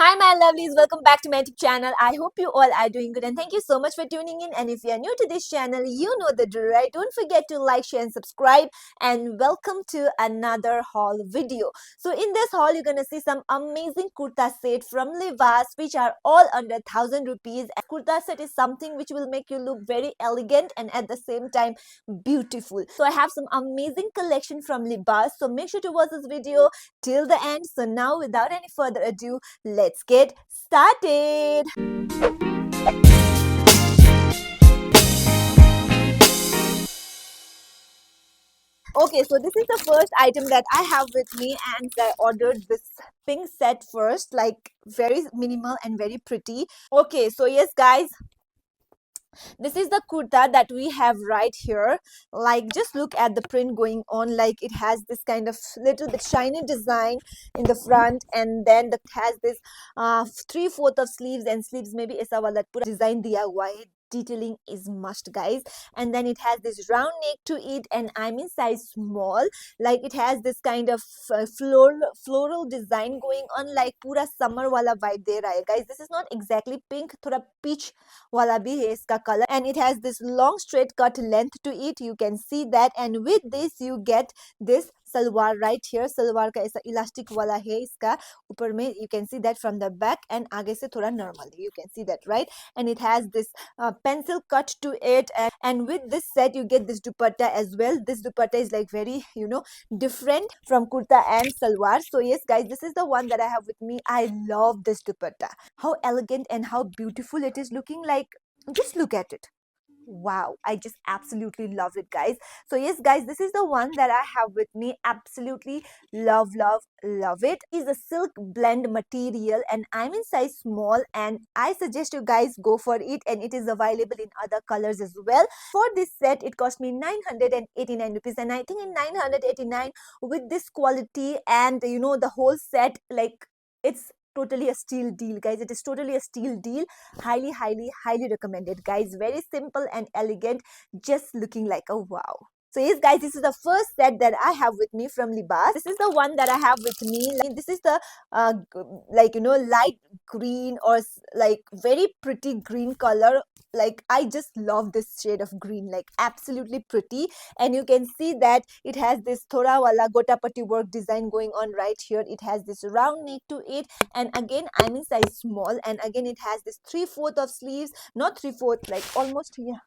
Hi, my lovelies. Welcome back to my YouTube channel. I hope you all are doing good and thank you so much for tuning in. And if you are new to this channel, you know the drill, right? Don't forget to like, share, and subscribe. And welcome to another haul video. So, in this haul, you're gonna see some amazing kurta set from Levi's, which are all under 1,000 rupees. And kurta set is something which will make you look very elegant and at the same time beautiful. So, I have some amazing collection from Levi's. So, make sure to watch this video till the end. So, now without any further ado, let's get started. Okay, so this is the first item that I have with me, and I ordered this pink set first, like very minimal and very pretty. Okay, so yes, guys, this is the kurta that we have right here. Like, just look at the print going on. Like, it has this kind of little bit shiny design in the front, and then it has this 3/4 of sleeves, and sleeves maybe ऐसा वाला पूरा design दिया हुआ है. Detailing is must, guys. And then it has this round neck to it, and I'm in size small. Like, it has this kind of floral design going on, like pura summer wala vibe de raha hai, guys. This is not exactly pink, thoda peach wala bhi hai iska color, and it has this long straight cut length to it. You can see that, and with this you get this salwar right here. Salwar का ऐसा elastic वाला है इसका ऊपर में. You can see that from the back, and आगे से थोड़ा normal. You can see that, right? And it has this pencil cut to it, and with this set you get this dupatta as well. This dupatta is like very, different from kurta and salwar. So yes, guys, this is the one that I have with me. I love this dupatta. How elegant and how beautiful it is looking. Like, just look at it. Wow, I just absolutely love it, guys. So yes, guys, this is the one that I have with me. Absolutely love it. It's a silk blend material, and I'm in size small, and I suggest you guys go for it, and it is available in other colors as well. For this set, it cost me 989 rupees, and I think in 989, with this quality and the whole set, like, it's totally a steal deal, guys. It is totally a steal deal. Highly recommended, guys. Very simple and elegant, just looking like a wow. So yes, guys, this is the first set that I have with me from Libas. This is the one that I have with me. Like, this is the light green, or like very pretty green color. Like, I just love this shade of green, like absolutely pretty. And you can see that it has this thoda wala gotapati work design going on right here. It has this round neck to it, and again I'm in size small, and again it has this 3/4 of sleeves, not 3/4, like almost here.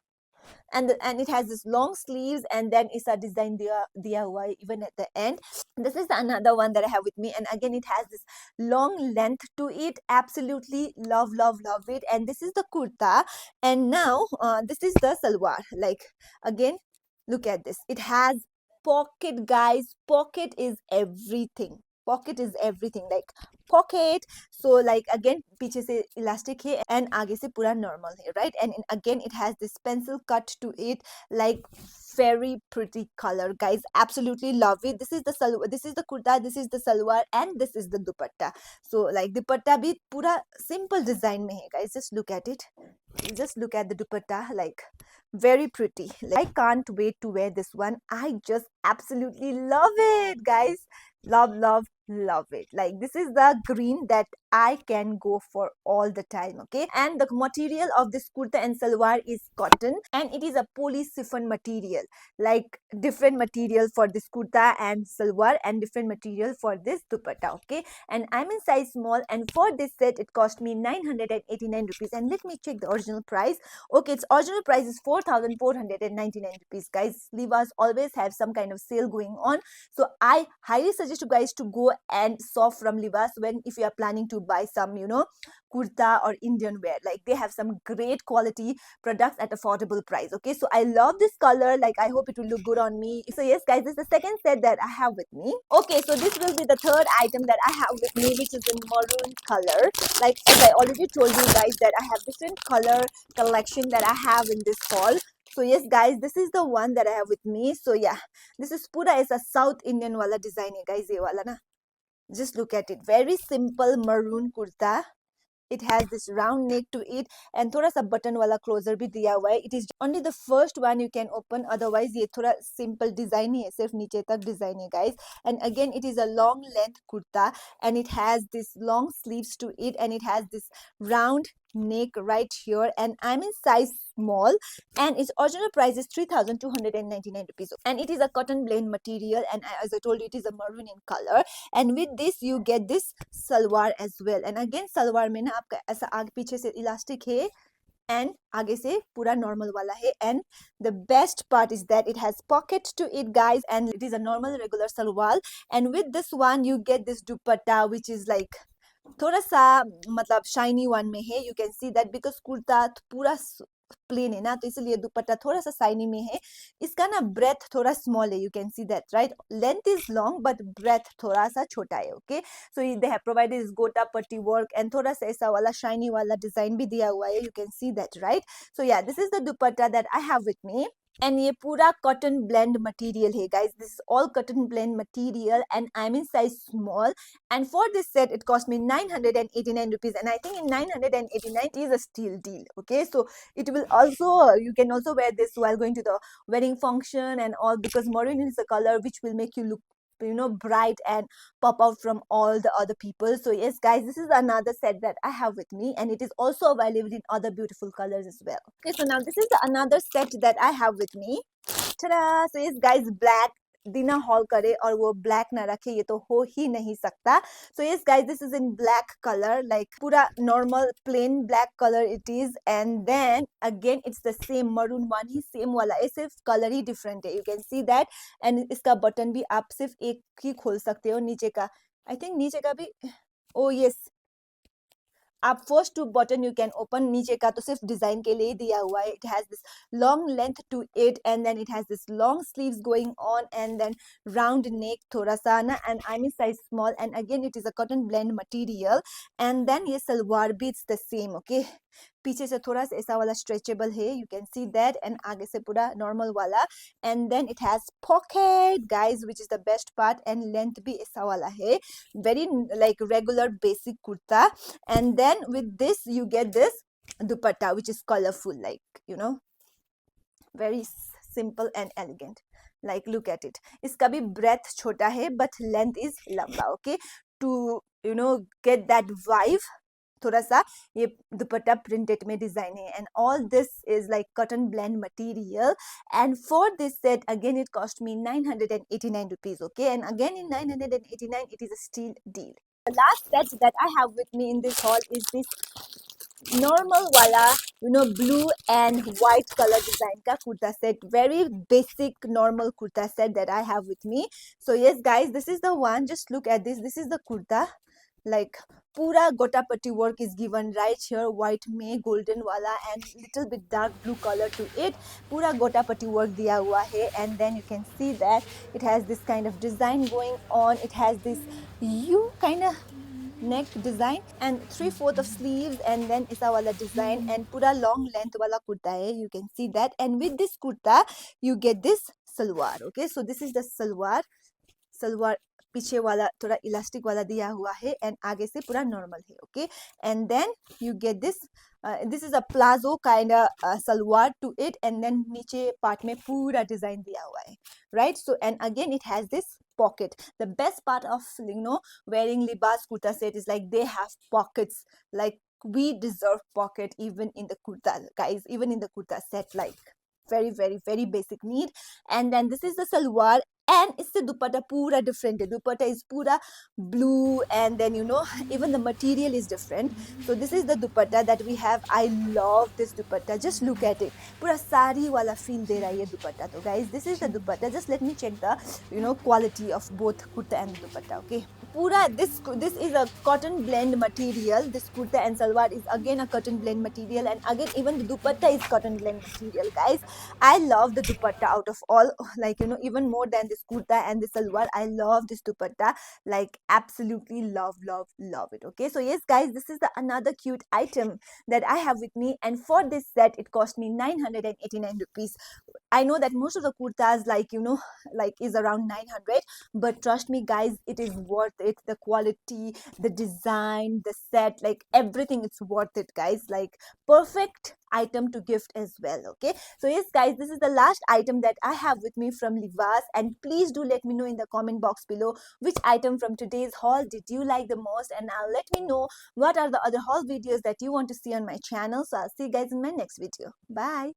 And it has this long sleeves, and then it's a design diya hua hai even at the end. This is another one that I have with me, and again it has this long length to it. Absolutely love it. And this is the kurta, and now this is the salwar. Like, again, look at this. It has pocket, guys. Pocket is everything. Pocket is everything. Like, pocket. So, like, again, पीछे से elastic है, and आगे से पूरा normal है, right? And again it has this pencil cut to it. Like, very pretty color, guys. Absolutely love it. This is the salwar, this is the kurta, this is the salwar, and this is the dupatta. So, like, dupatta bhi pura simple design mein hai, guys. Just look at it. Just look at the dupatta. Like, very pretty. Like, I can't wait to wear this one. I just absolutely love it, guys. Love it. Like, this is the green that I can go for all the time. Okay, and the material of this kurta and salwar is cotton, and it is a poly chiffon material. Like, different material for this kurta and salwar, and different material for this dupatta. Okay, and I'm in size small, and for this set it cost me 989 rupees. And let me check the original price. Okay, its original price is 4,499 rupees, guys. Levi's always have some kind of sale going on, so I highly suggest you guys to go and shop from Levi's when, if you are planning to buy some, kurta or Indian wear. Like, they have some great quality products at affordable price. Okay, so I love this color. Like, I hope it will look good on me. So yes, guys, this is the second set that I have with me. Okay, so this will be the third item that I have with me, which is in maroon color. Like, as I already told you guys, that I have different color collection that I have in this haul. So yes, guys, this is the one that I have with me. So yeah, this is pura is a South Indian wala design hai, guys. Ye wala na. Just look at it. Very simple maroon kurta. it has this round neck to it and थोड़ा सा button वाला closer भी दिया हुआ है. It is only the first one you can open, otherwise ये थोड़ा simple design ही है, सिर्फ नीचे तक design है guys. And again it is a long length kurta and it has this long sleeves to it and it has this round neck right here, and I'm in size small, and its original price is 3,299 rupees, and it is a cotton blend material, and as I told you, it is a maroon in color. And with this you get this salwar as well. And again salwar में ना आपका ऐसा आगे पीछे से elastic है and आगे से पूरा normal वाला है. And the best part is that it has pocket to it guys, and it is a normal regular salwar. And with this one you get this dupatta which is like थोड़ा सा मतलब shiny one में है. You can see that because kurta पूरा plane है ना, तो इसलिए दुपट्टा थोड़ा सा शाइनी में है. इसका ना ब्रेथ थोड़ा स्मॉल है. You can see that right. Length is long but breadth थोड़ा सा छोटा है. Okay, so they have provided इस गोटा पट्टी वर्क एंड थोड़ा सा ऐसा वाला शाइनी वाला डिजाइन भी दिया हुआ है. You can see that right. So yeah this is the dupatta that I have with me. And ये पूरा cotton blend material है guys. This is all cotton blend material and I'm in size small. And for this set it cost me 989 rupees, and I think in 989 it is a steal deal. Okay, so it will also, you can also wear this while going to the wedding function and all, because maroon is a color which will make you look, you know, bright and pop out from all the other people. So yes guys, this is another set that I have with me, and it is also available in other beautiful colors as well. Okay, so now this is the another set that I have with me. Ta-da! So yes guys, black dinner hall करे और वो black ना रखे, ये तो हो ही नहीं सकता. So yes guys, this is in black colour, like पूरा normal plain black colour it is. And then again it's the same maroon one ही, सेम वाला है, सिर्फ कलर ही डिफरेंट है. You can see that. And इसका button भी आप सिर्फ एक ही खोल सकते हो, नीचे का आई थिंक नीचे का भी. ओ यस, आप first two button you can open, नीचे का तो सिर्फ डिजाइन के लिए दिया हुआ है. It has this long length to it and then it has this long sleeves going on and then round neck थोड़ा सा ना. And I mean size small and again it is a cotton blend material. And then ये सलवार भी it's the same. Okay, पीछे से थोड़ा सा ऐसा वाला स्ट्रेचेबल है, you can see that. And आगे से पूरा नॉर्मल वाला. And then it has pocket guys which is the best part. And length भी ऐसा वाला है, very like regular basic kurta. And then with this you get this dupatta which is colorful, like you know, very simple and elegant. Like look at it, iska bhi breadth chota hai but length is lamba. Okay, to you know get that vibe, थोड़ा सा ये दुपट्टा printed में design है. And all this is like cotton blend material. And for this set again it cost me 989 rupees. Okay, and again in 989 it is a steal deal. The last set that I have with me in this haul is this normal wala, you know, blue and white color design ka kurta set. Very basic normal kurta set that I have with me. So yes guys, this is the one. Just look at this. This is the kurta. Like pura gota patti work is given right here, white में golden वाला and little bit dark blue color to it. पूरा gota patti work दिया हुआ है. And then you can see that it has this kind of design going on. It has this U kind of neck design and 3/4 of sleeves and then isa wala design and pura long length wala kurta hai. You can see that. And with this kurta you get this salwar. Okay, so this is the salwar. Salwar पीछे वाला थोड़ा elastic वाला दिया हुआ है and आगे से पूरा नॉर्मल है. Okay, and then you get this. This is a palazzo kind salwar to it and then नीचे पार्ट में पूरा डिजाइन दिया हुआ है, right. So and again it has this pocket. The best part of, you know, wearing libas kurta set is like they have pockets. Like we deserve pocket even in the kurta guys, even in the kurta set. Like very very very basic need. And then this is the salwar. And it's the dupatta pura different. The dupatta is pura blue and then you know even the material is different. So this is the dupatta that we have. I love this dupatta. Just look at it. Pura sari wala feel de raha hai ye dupatta. So guys, this is the dupatta. Just let me check the, you know, quality of both kurta and dupatta. Okay, pura this is a cotton blend material. This kurta and salwar is again a cotton blend material, and again even the dupatta is cotton blend material guys. I love the dupatta out of all, like you know, even more than this kurta and this salwar. I love this dupatta, like absolutely love it. Okay, so yes guys, this is the another cute item that I have with me, and for this set it cost me 989 rupees. I know that most of the kurtas, like, like is around 900, but trust me guys, it is worth it. The quality, the design, the set, like everything, it's worth it guys. Like perfect item to gift as well. Okay, so yes guys, this is the last item that I have with me from Livas, and please do let me know in the comment box below which item from today's haul did you like the most, and let me know what are the other haul videos that you want to see on my channel. So I'll see you guys in my next video. Bye.